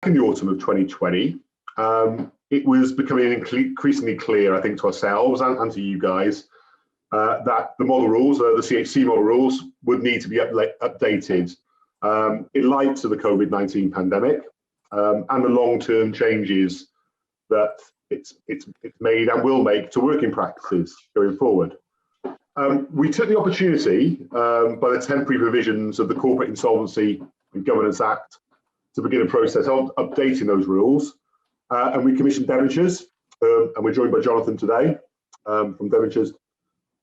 in the autumn of 2020, it was becoming increasingly clear, I think, to ourselves and to you guys, that the model rules, the CHC model rules, would need to be updated in light of the COVID-19 pandemic and the long-term changes that it's made and will make to working practices going forward. We took the opportunity by the temporary provisions of the Corporate Insolvency and Governance Act to begin a process of updating those rules. And we commissioned Devonshire's, and we're joined by Jonathan today from Devonshire's to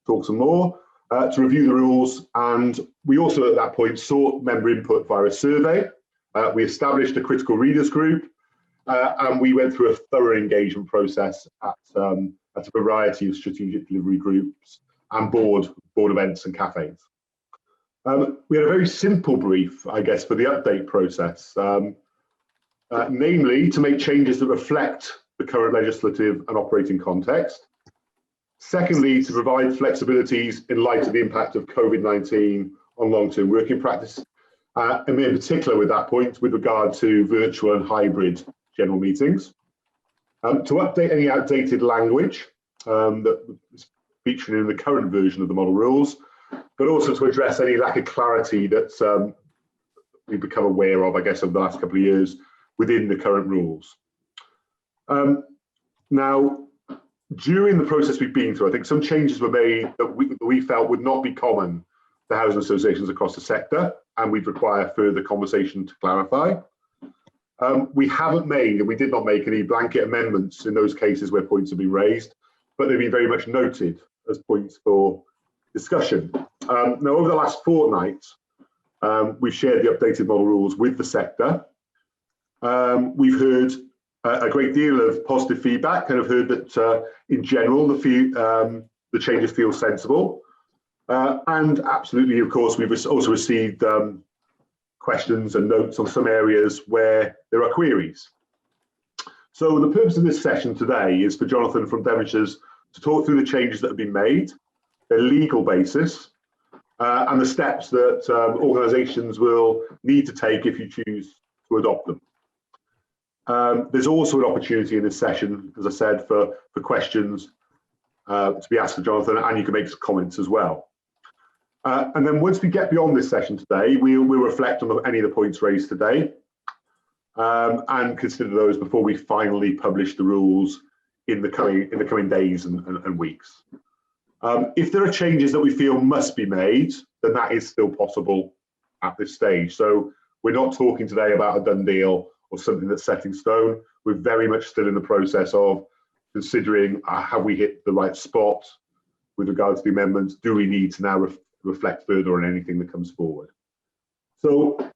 talk some more, to review the rules. And we also at that point sought member input via a survey. We established a critical readers group, and we went through a thorough engagement process at a variety of strategic delivery groups and board events and cafes. We had a very simple brief, I guess, for the update process, namely to make changes that reflect the current legislative and operating context. Secondly, to provide flexibilities in light of the impact of COVID-19 on long-term working practice, and in particular with that point with regard to virtual and hybrid general meetings. To update any outdated language that is featuring in the current version of the model rules, but also to address any lack of clarity that we've become aware of, I guess, over the last couple of years within the current rules. Now, during the process we've been through, I think some changes were made that we felt would not be common to housing associations across the sector, and we'd require further conversation to clarify. We haven't made, and we did not make any blanket amendments in those cases where points have been raised, but they've been very much noted as points for discussion. Now, over the last fortnight, we've shared the updated model rules with the sector. We've heard a great deal of positive feedback and have heard that in general the changes feel sensible. And absolutely, of course, we've also received questions and notes on some areas where there are queries. So the purpose of this session today is for Jonathan from Devonshire's to talk through the changes that have been made, their legal basis, and the steps that organisations will need to take if you choose to adopt them. There's also an opportunity in this session, as I said, for questions to be asked of Jonathan, and you can make some comments as well. And then once we get beyond this session today, we'll reflect on any of the points raised today and consider those before we finally publish the rules in the coming days and weeks. If there are changes that we feel must be made, then that is still possible at this stage. So we're not talking today about a done deal or something that's set in stone. We're very much still in the process of considering have we hit the right spot with regard to the amendments? Do we need to now reflect further on anything that comes forward? So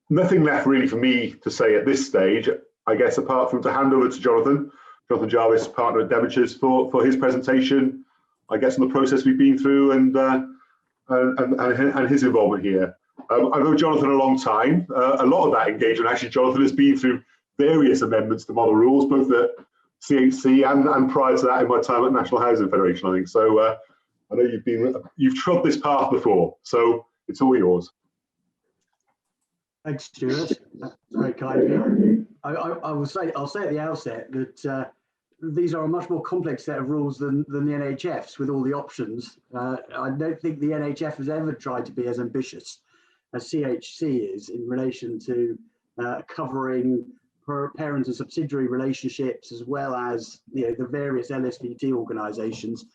nothing left really for me to say at this stage, I guess, apart from to hand over to Jonathan Jarvis, partner at Devonshire's, for his presentation, I guess, on the process we've been through and his involvement here. I've known Jonathan a long time. A lot of that engagement, actually, Jonathan has been through various amendments to model rules, both at CHC and prior to that in my time at National Housing Federation, I think. So I know you've trod this path before, so it's all yours. Thanks, Stuart. That's very kind of you. I'll say at the outset that these are a much more complex set of rules than the NHF's with all the options. I don't think the NHF has ever tried to be as ambitious as CHC is in relation to covering parent and subsidiary relationships, as well as the various LSVT organisations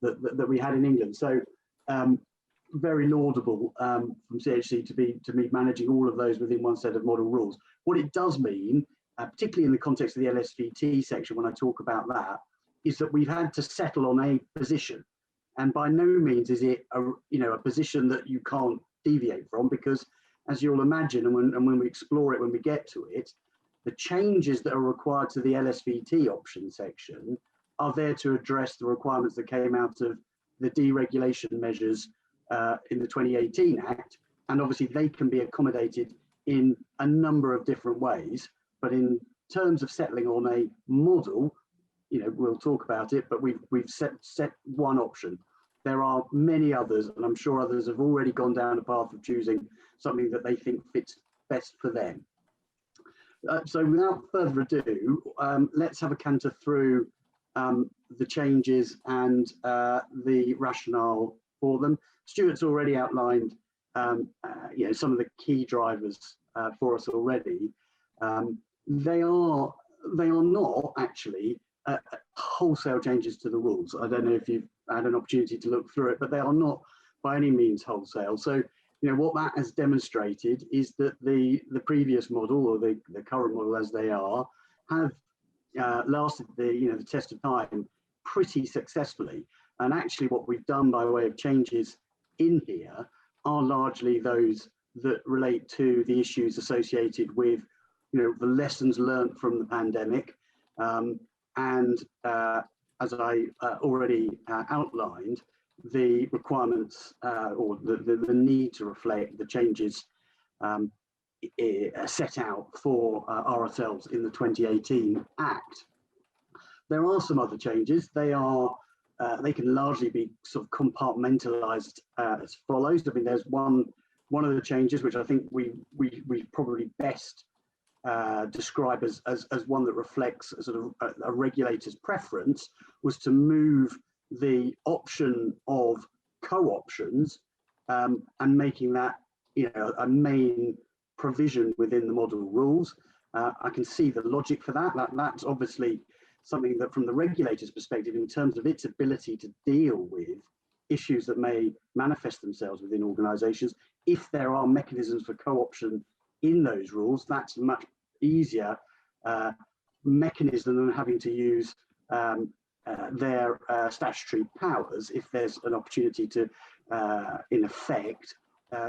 that we had in England. So very laudable from CHC to be managing all of those within one set of model rules. What it does mean, particularly in the context of the LSVT section, when I talk about that, is that we've had to settle on a position, and by no means is it a position that you can't deviate from, because as you'll imagine, and when we explore it, when we get to it, the changes that are required to the LSVT option section are there to address the requirements that came out of the deregulation measures in the 2018 Act, and obviously they can be accommodated in a number of different ways. But in terms of settling on a model, we'll talk about it, but we've set one option. There are many others, and I'm sure others have already gone down a path of choosing something that they think fits best for them. So without further ado, let's have a canter through the changes and the rationale for them. Stuart's already outlined some of the key drivers for us already. They are not actually wholesale changes to the rules. I don't know if you've had an opportunity to look through it, but they are not by any means wholesale. So, what that has demonstrated is that the previous model, or the current model as they are, have lasted the test of time pretty successfully. And actually what we've done by way of changes in here are largely those that relate to the issues associated with the lessons learned from the pandemic, and as I already outlined, the requirements or the need to reflect the changes set out for ourselves in the 2018 Act. There are some other changes. They can largely be sort of compartmentalized as follows. I mean, there's one of the changes which I think we probably best describe as one that reflects sort of a regulator's preference, was to move the option of co-options and making that a main provision within the model rules. I can see the logic for that. That's obviously something that, from the regulator's perspective, in terms of its ability to deal with issues that may manifest themselves within organisations, if there are mechanisms for co-option in those rules, that's a much easier mechanism than having to use their statutory powers if there's an opportunity to, in effect,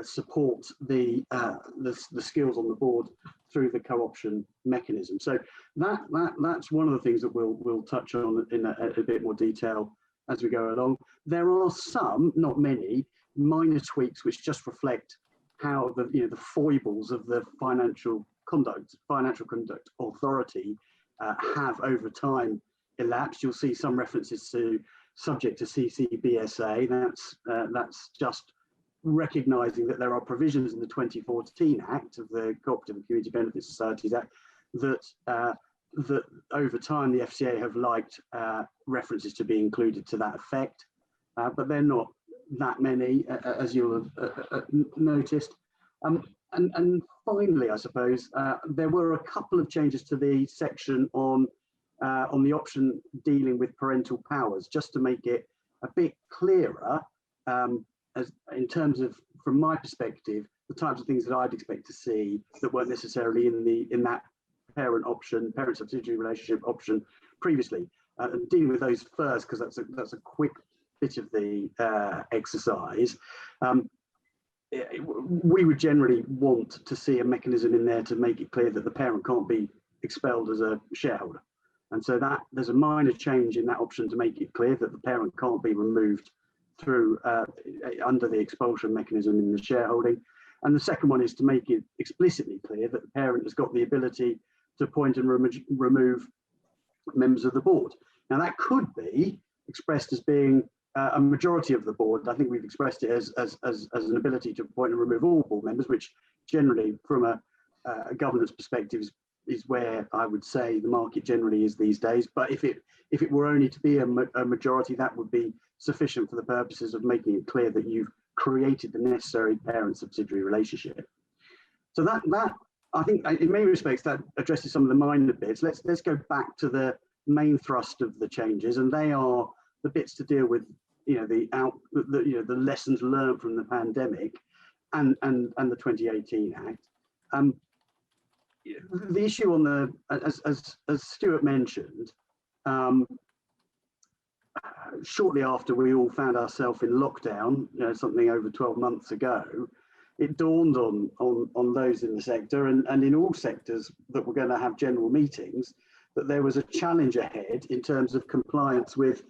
support the skills on the board through the co-option mechanism. So that's one of the things that we'll touch on in a bit more detail as we go along. There are some, not many, minor tweaks which just reflect how the foibles of the financial conduct authority have over time elapsed. You'll see some references to subject to CCBSA. That's just recognising that there are provisions in the 2014 Act of the Cooperative and Community Benefit Societies Act that over time the FCA have liked references to be included to that effect, but they're not that many, as you'll have noticed. And finally, I suppose, there were a couple of changes to the section on the option dealing with parental powers, just to make it a bit clearer, as in terms of, from my perspective, the types of things that I'd expect to see that weren't necessarily in that parent subsidiary relationship option previously. And dealing with those first, because that's a quick bit of the exercise. We would generally want to see a mechanism in there to make it clear that the parent can't be expelled as a shareholder. And so that there's a minor change in that option to make it clear that the parent can't be removed through under the expulsion mechanism in the shareholding. And the second one is to make it explicitly clear that the parent has got the ability to appoint and remove members of the board. Now that could be expressed as being a majority of the board. I think we've expressed it as an ability to appoint and remove all board members, which generally, from a governance perspective, is where I would say the market generally is these days. But if it were only to be a majority, that would be sufficient for the purposes of making it clear that you've created the necessary parent-subsidiary relationship. So that I think, in many respects, that addresses some of the minor bits. Let's go back to the main thrust of the changes, and they are the bits to deal with, the lessons learned from the pandemic and the 2018 Act. The issue on the, as Stuart mentioned, shortly after we all found ourselves in lockdown, something over 12 months ago, it dawned on those in the sector and in all sectors that were going to have general meetings, that there was a challenge ahead in terms of compliance with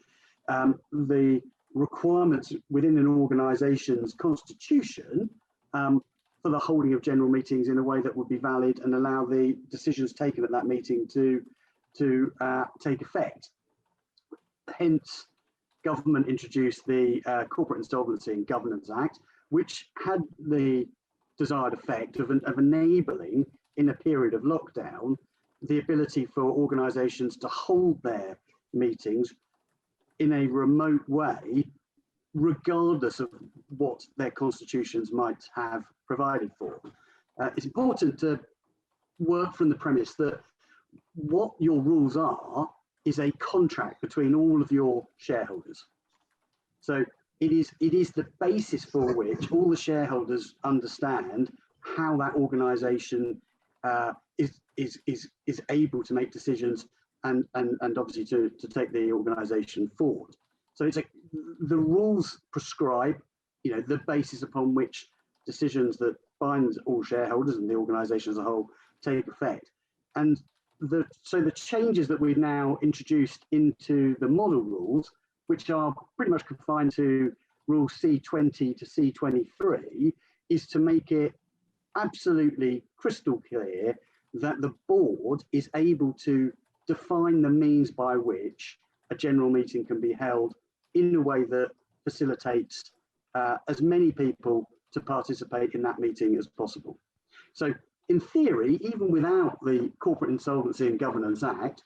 the requirements within an organisation's constitution for the holding of general meetings in a way that would be valid and allow the decisions taken at that meeting to take effect. Hence, government introduced the Corporate Insolvency and Governance Act, which had the desired effect of enabling in a period of lockdown, the ability for organisations to hold their meetings in a remote way, regardless of what their constitutions might have provided for. It's important to work from the premise that what your rules are is a contract between all of your shareholders. So it is the basis for which all the shareholders understand how that organisation is able to make decisions and obviously to take the organisation forward. So it's the rules prescribe, the basis upon which decisions that bind all shareholders and the organisation as a whole take effect. And so the changes that we've now introduced into the model rules, which are pretty much confined to rule C20 to C23, is to make it absolutely crystal clear that the board is able to define the means by which a general meeting can be held in a way that facilitates as many people to participate in that meeting as possible. So in theory, even without the Corporate Insolvency and Governance Act,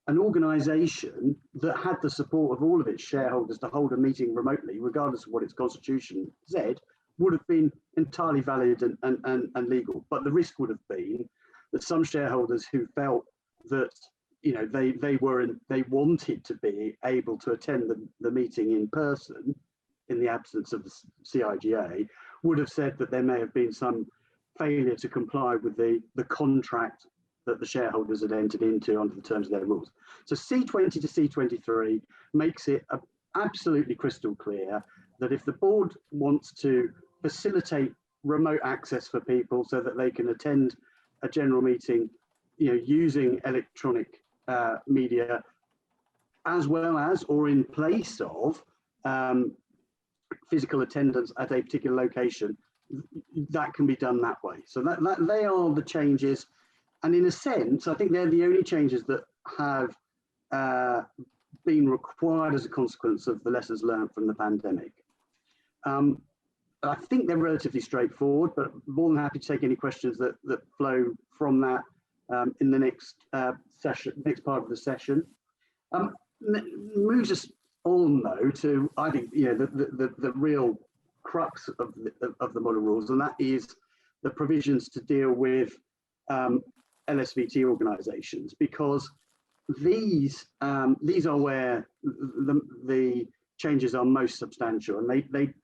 an organisation that had the support of all of its shareholders to hold a meeting remotely, regardless of what its constitution said, would have been entirely valid and legal. But the risk would have been that some shareholders who felt that they wanted to be able to attend the meeting in person in the absence of the CIGA would have said that there may have been some failure to comply with the contract that the shareholders had entered into under the terms of their rules. So C20 to C23 makes it absolutely crystal clear that if the board wants to facilitate remote access for people so that they can attend a general meeting, using electronic media, as well as or in place of physical attendance at a particular location, that can be done that way. So that they are the changes, and in a sense, I think they're the only changes that have been required as a consequence of the lessons learned from the pandemic. I think they're relatively straightforward, but more than happy to take any questions that flow from that in the next next part of the session. Moves us on though to, I think, the real crux of the model rules, and that is the provisions to deal with LSVT organisations, because these are where the changes are most substantial, and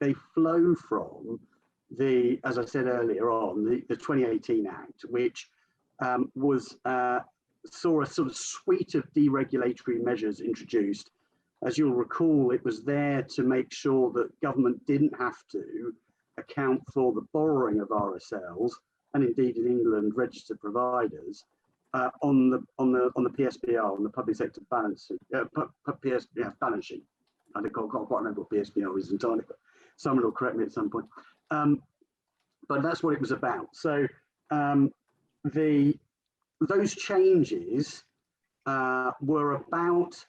they flow from the, as I said earlier on, the 2018 Act, which saw a sort of suite of deregulatory measures introduced. As you'll recall, it was there to make sure that government didn't have to account for the borrowing of RSLs, and indeed in England, registered providers, on the PSBR, on the public sector balance balance sheet. I can't quite remember what PSBR is entirely, but someone will correct me at some point. But that's what it was about. So those changes were about,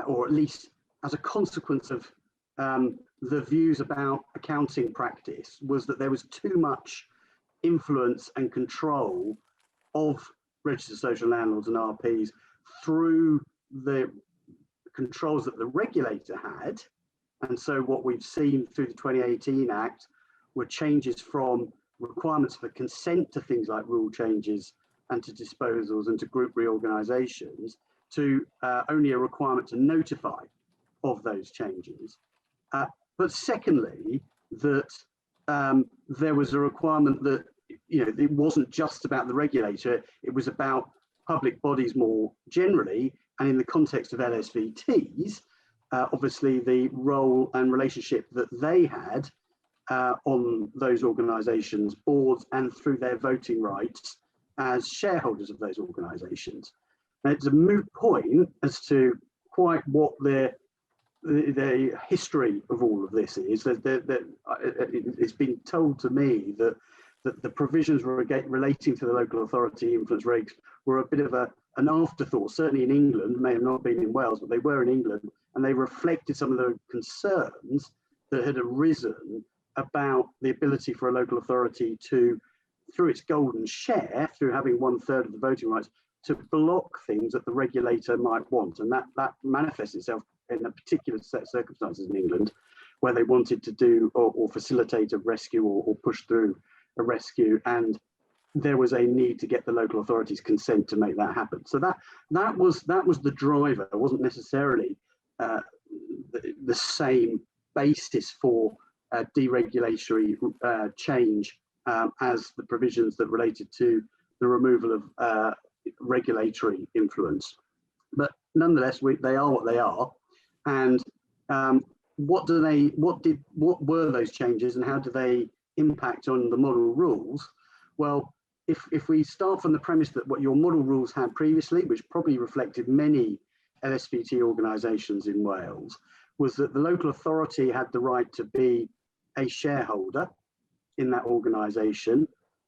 or at least as a consequence of the views about accounting practice, was that there was too much influence and control of registered social landlords and RPs through the controls that the regulator had. And so what we've seen through the 2018 Act were changes from requirements for consent to things like rule changes and to disposals and to group reorganisations, to only a requirement to notify of those changes. But secondly, that there was a requirement that it wasn't just about the regulator, it was about public bodies more generally, and in the context of LSVTs, obviously the role and relationship that they had on those organisations' boards and through their voting rights as shareholders of those organisations. Now, it's a moot point as to quite what the history of all of this is. It's been told to me that the provisions relating to the local authority influence regs were a bit of an afterthought, certainly in England, may have not been in Wales, but they were in England, and they reflected some of the concerns that had arisen about the ability for a local authority to through its golden share, through having 1/3 of the voting rights, to block things that the regulator might want. And that manifests itself in a particular set of circumstances in England, where they wanted to do or facilitate a rescue or push through a rescue, and there was a need to get the local authorities' consent to make that happen. So that was the driver. It wasn't necessarily the same basis for deregulatory change as the provisions that related to the removal of regulatory influence. But nonetheless, they are what they are. And what were those changes, and how do they impact on the model rules? Well, if we start from the premise that what your model rules had previously, which probably reflected many LSVT organisations in Wales, was that the local authority had the right to be a shareholder in that organisation,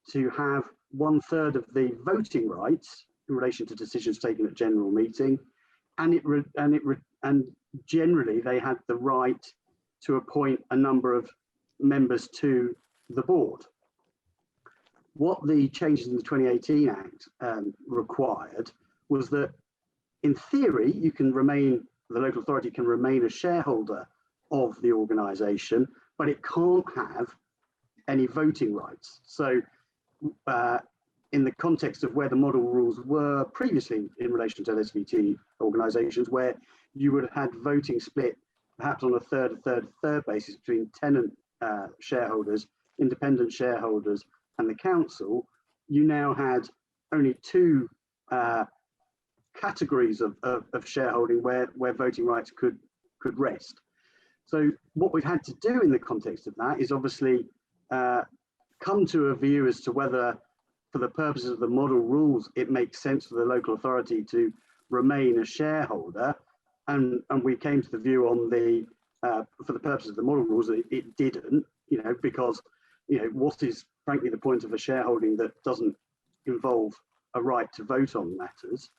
to have 1/3 of the voting rights in relation to decisions taken at general meeting, and generally they had the right to appoint a number of members to the board. What the changes in the 2018 Act required was that, in theory, the local authority can remain a shareholder of the organisation, but it can't have any voting rights. So in the context of where the model rules were previously in relation to LSVT organisations, where you would have had voting split perhaps on a third basis between tenant shareholders, independent shareholders, and the council, you now had only two categories of shareholding where voting rights could rest. So what we've had to do in the context of that is obviously come to a view as to whether, for the purposes of the model rules, it makes sense for the local authority to remain a shareholder, and we came to the view on the for the purposes of the model rules that it didn't, because what is frankly the point of a shareholding that doesn't involve a right to vote on matters?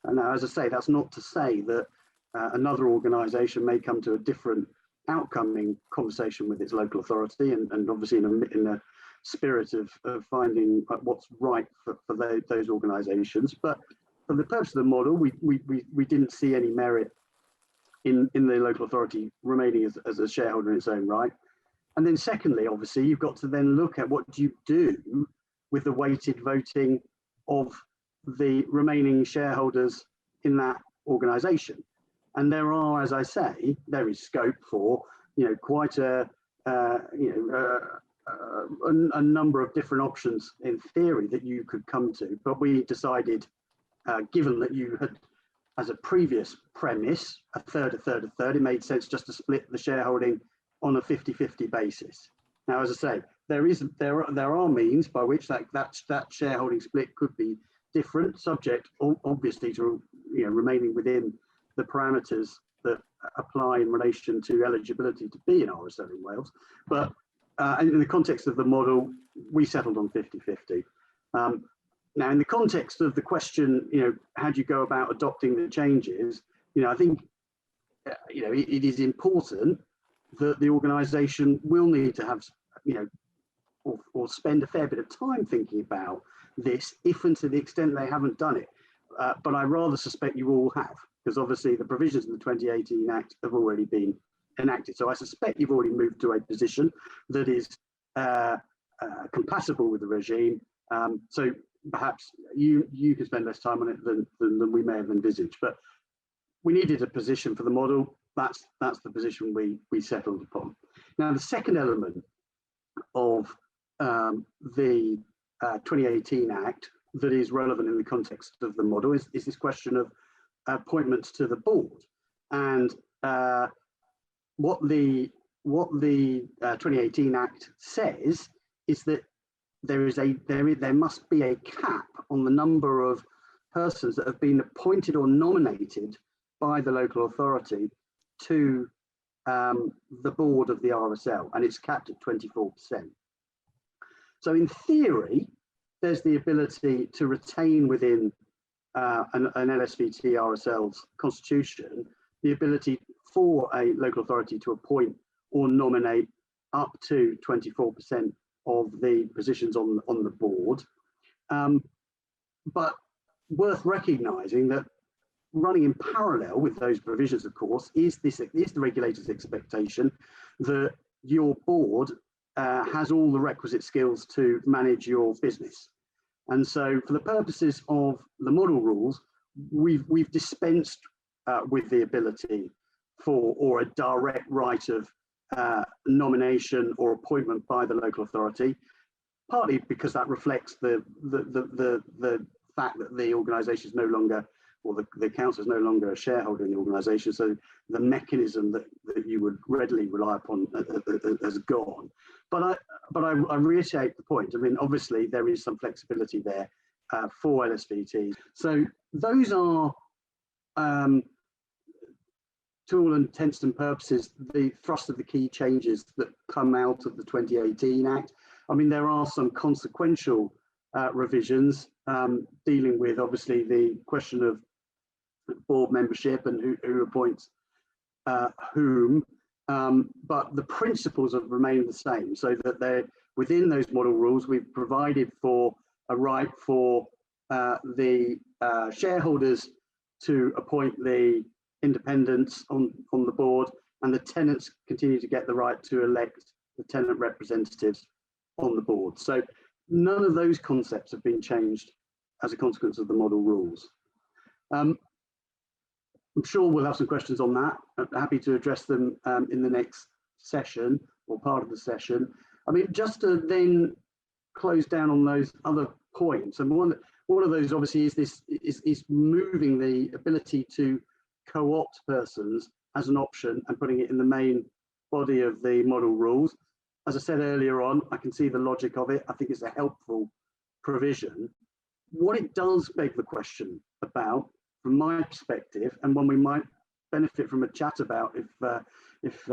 And now, as I say, that's not to say that another organisation may come to a different outcome in conversation with its local authority, and obviously in a spirit of finding what's right for those organisations. But for the purpose of the model, we didn't see any merit in the local authority remaining as a shareholder in its own right. And then secondly, obviously, you've got to then look at what do you do with the weighted voting of the remaining shareholders in that organisation. And there are, as I say, there is scope for quite a number of different options in theory that you could come to. But we decided, given that you had, as a previous premise, a third, it made sense just to split the shareholding on a 50-50 basis. Now, as I say, there are means by which that shareholding split could be different, subject obviously to remaining within the parameters that apply in relation to eligibility to be an RSL in Wales. But in the context of the model, we settled on 50-50. Now, in the context of the question, how do you go about adopting the changes? I think it is important that the organisation will need to have, or spend a fair bit of time thinking about this, if and to the extent they haven't done it. But I rather suspect you all have, because obviously the provisions in the 2018 Act have already been enacted. So I suspect you've already moved to a position that is compatible with the regime. So perhaps you can spend less time on it than we may have envisaged. But we needed a position for the model. That's the position we settled upon. Now, the second element of the 2018 Act that is relevant in the context of the model is this question of appointments to the board. And what the 2018 Act says is that there must be a cap on the number of persons that have been appointed or nominated by the local authority to the board of the RSL, and it's capped at 24%. So in theory, there's the ability to retain within an LSVT RSL's constitution the ability for a local authority to appoint or nominate up to 24% of the positions on the board. But worth recognising that running in parallel with those provisions, of course, is the regulator's expectation that your board has all the requisite skills to manage your business. And so for the purposes of the model rules, we've dispensed with the ability for, or a direct right of nomination or appointment by the local authority, partly because that reflects the fact that the organisation is no longer, or the council is no longer a shareholder in the organisation, so the mechanism that you would readily rely upon has gone. But I reiterate the point. I mean, obviously there is some flexibility there for LSVTs. So those are, to all intents and purposes, the thrust of the key changes that come out of the 2018 Act. I mean, there are some consequential revisions dealing with, obviously, the question of board membership and who appoints whom, but the principles have remained the same, so that they're within those model rules. We've provided for a right for the shareholders to appoint the independents on the board, and the tenants continue to get the right to elect the tenant representatives on the board. So none of those concepts have been changed as a consequence of the model rules. I'm sure we'll have some questions on that. I'm happy to address them in the next session or part of the session. I mean, just to then close down on those other points, and one of those obviously is moving the ability to co-opt persons as an option and putting it in the main body of the model rules. As I said earlier on, I can see the logic of it. I think it's a helpful provision. What it does beg the question about, from my perspective, and one we might benefit from a chat about if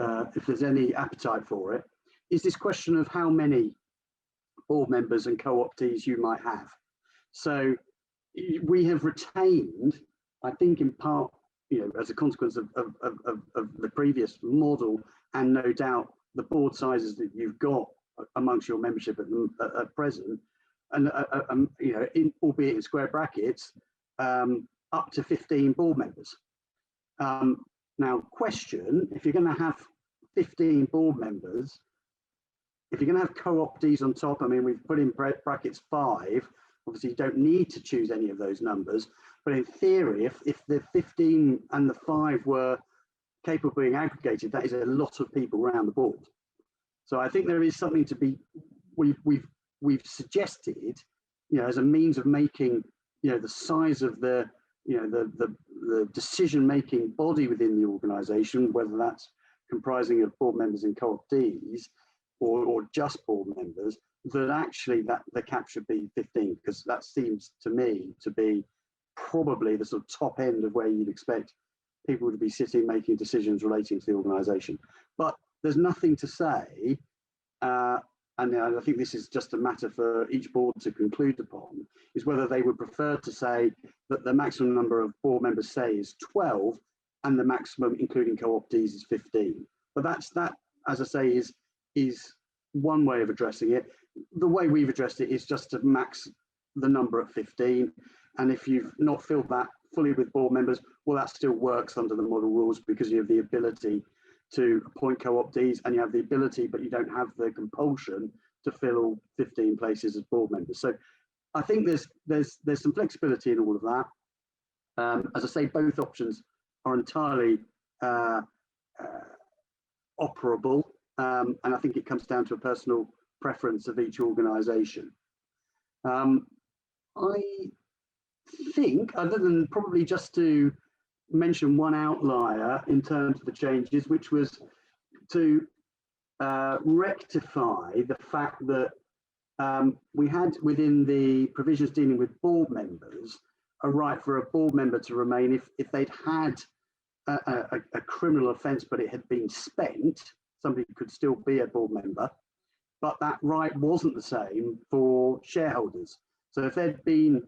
there's any appetite for it, is this question of how many board members and co-optees you might have. So we have retained, I think in part, as a consequence of the previous model, and no doubt the board sizes that you've got amongst your membership at present, and albeit in square brackets, up to 15 board members. Now, question: if you're going to have 15 board members, if you're going to have co-optees on top, I mean, we've put in brackets 5. Obviously, you don't need to choose any of those numbers, but in theory, if the 15 and the 5 were capable of being aggregated, that is a lot of people around the board. So I think there is something to be, we've suggested, as a means of making, the size of the decision-making body within the organisation, whether that's comprising of board members and co-optees or just board members, that actually the cap should be 15, because that seems to me to be probably the sort of top end of where you'd expect people to be sitting making decisions relating to the organisation. But there's nothing to say, and I think this is just a matter for each board to conclude upon, is whether they would prefer to say that the maximum number of board members, say, is 12, and the maximum, including co-optees, is 15. But that, as I say, is one way of addressing it. The way we've addressed it is just to max the number at 15. And if you've not filled that fully with board members, well, that still works under the model rules, because you have the ability to appoint co-optees, and you have the ability, but you don't have the compulsion to fill all 15 places as board members. So I think there's some flexibility in all of that. As I say, both options are entirely operable, and I think it comes down to a personal preference of each organisation. I think, other than probably just to mention one outlier in terms of the changes, which was to rectify the fact that we had within the provisions dealing with board members a right for a board member to remain if they'd had a criminal offence but it had been spent. Somebody could still be a board member, but that right wasn't the same for shareholders. So if there'd been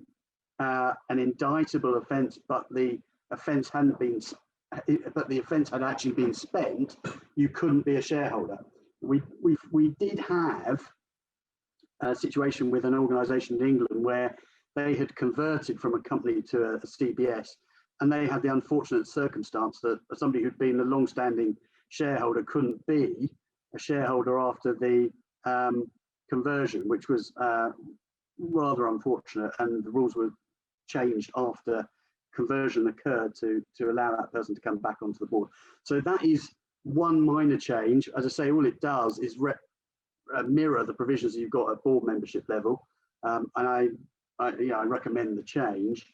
an indictable offence, but the offence hadn't been, but the offence had actually been spent, you couldn't be a shareholder. We did have situation with an organisation in England where they had converted from a company to a CBS, and they had the unfortunate circumstance that somebody who'd been a long-standing shareholder couldn't be a shareholder after the conversion, which was rather unfortunate, and the rules were changed after conversion occurred to allow that person to come back onto the board. So that is one minor change. As I say, all it does is mirror the provisions that you've got at board membership level, and I recommend the change.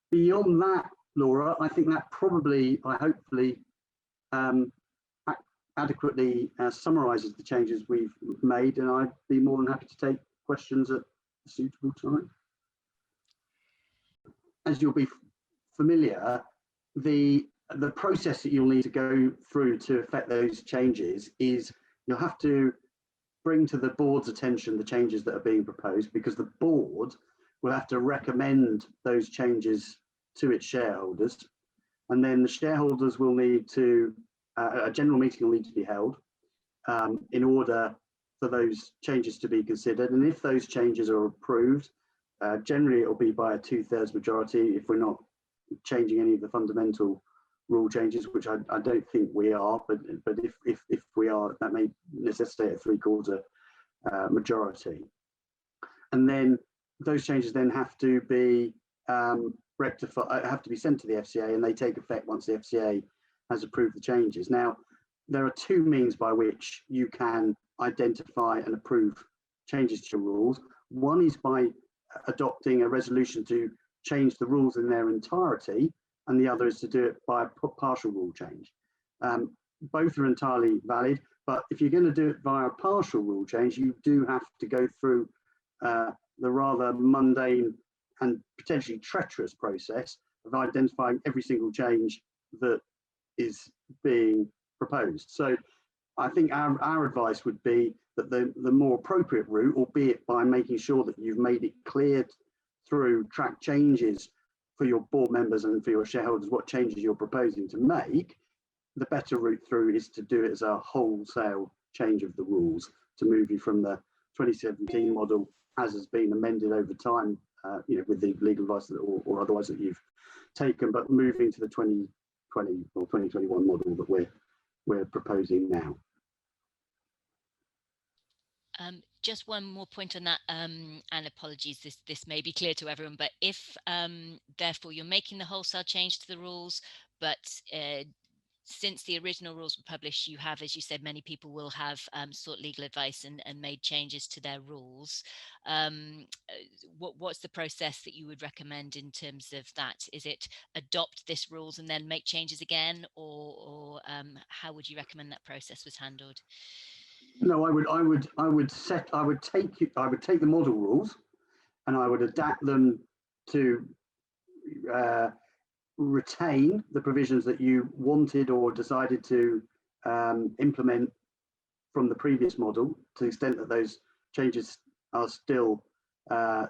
Beyond that, Laura, I think that probably, hopefully, adequately summarises the changes we've made, and I'd be more than happy to take questions at a suitable time. As you'll be familiar, the process that you'll need to go through to effect those changes is you'll have to bring to the board's attention the changes that are being proposed, because the board will have to recommend those changes to its shareholders, and then the shareholders will need to, a general meeting will need to be held in order for those changes to be considered, and if those changes are approved, generally it will be by a 2/3 majority if we're not changing any of the fundamental rule changes, which I don't think we are, but if we are, that may necessitate a 3/4 majority. And then those changes then have to be rectified, have to be sent to the FCA, and they take effect once the FCA has approved the changes. Now, there are two means by which you can identify and approve changes to your rules. One is by adopting a resolution to change the rules in their entirety, and the other is to do it by a partial rule change. Both are entirely valid, but if you're going to do it via a partial rule change, you do have to go through the rather mundane and potentially treacherous process of identifying every single change that is being proposed. So I think our advice would be that the more appropriate route, albeit by making sure that you've made it clear through track changes for your board members and for your shareholders what changes you're proposing to make, the better route through is to do it as a wholesale change of the rules, to move you from the 2017 model, as has been amended over time, with the legal advice or otherwise that you've taken, but moving to the 2020 or 2021 model that we're proposing now. Just one more point on that, and apologies, this may be clear to everyone, but if therefore you're making the wholesale change to the rules, but since the original rules were published, you have, as you said, many people will have sought legal advice and made changes to their rules. What's the process that you would recommend in terms of that? Is it adopt this rules and then make changes again, or how would you recommend that process was handled? No, I would take the model rules and I would adapt them to retain the provisions that you wanted or decided to implement from the previous model, to the extent that those changes are still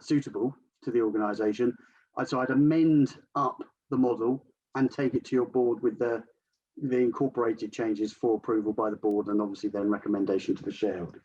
suitable to the organisation. So I'd amend up the model and take it to your board with the incorporated changes for approval by the board, and obviously then recommendation to the shareholders.